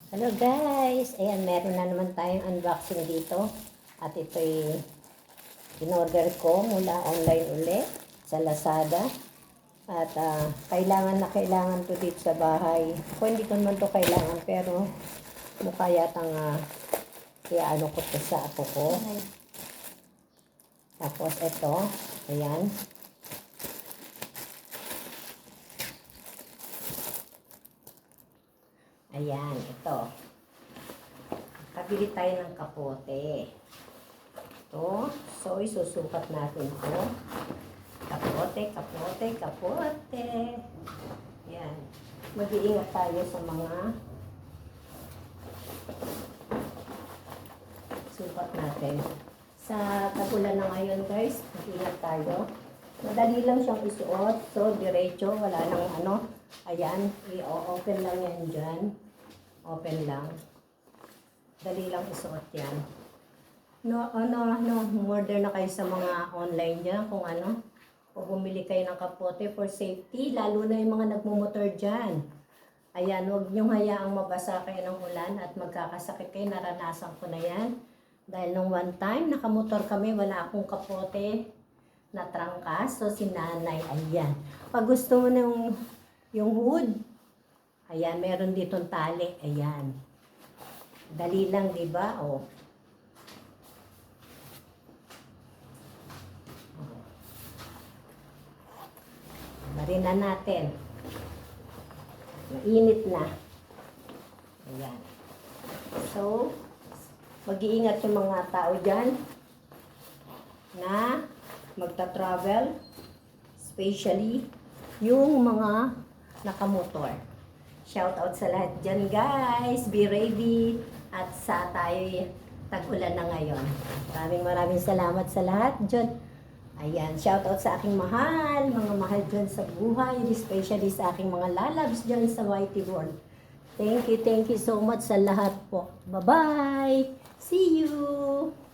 Hello guys! Ayan, meron na naman tayong unboxing dito. At ito'y in-order ko mula online ulit sa Lazada. At kailangan na kailangan to dito sa bahay. Kung hindi ko naman to kailangan, pero mukha yatang kaya ano ko to sa apo ko. Tapos ito, ayan. Ayan, ito. Kabili tayo ng kapote. Ito. So, isusukat natin ito. Kapote, kapote, kapote. Ayan. Mag-iingat tayo sa mga sukat natin. Sa tagulan na ngayon, guys, mag-iingat tayo. Madali lang siyang isuot. So, diretso. Wala nang ano. Ayan. I-open lang yan dyan. Open lang. Dali lang isuot yan. Order na kayo sa mga online dyan kung ano. O bumili kayo ng kapote for safety. Lalo na yung mga nagmumotor dyan. Ayan, huwag niyong hayaang mabasa kayo ng ulan at magkakasakit kayo. Naranasan ko na yan. Dahil nung one time, nakamotor kami, wala akong kapote na trangkas. So, si nanay, ayan. Pag gusto mo ng yung hood, ayan, meron ditong tali. Ayan. Dali lang, di ba? O. Marina natin. Mainit na. Ayan. So, mag-iingat yung mga tao dyan na magta-travel, especially yung mga nakamotor. Shout out sa lahat dyan, guys. Be ready. At sa tayo tag-ulan na ngayon. Maraming salamat sa lahat dyan. Ayan, shout out sa aking mahal, mga mahal dyan sa buhay, especially sa aking mga lalabs dyan sa YT World. Thank you so much sa lahat po. Bye-bye! See you!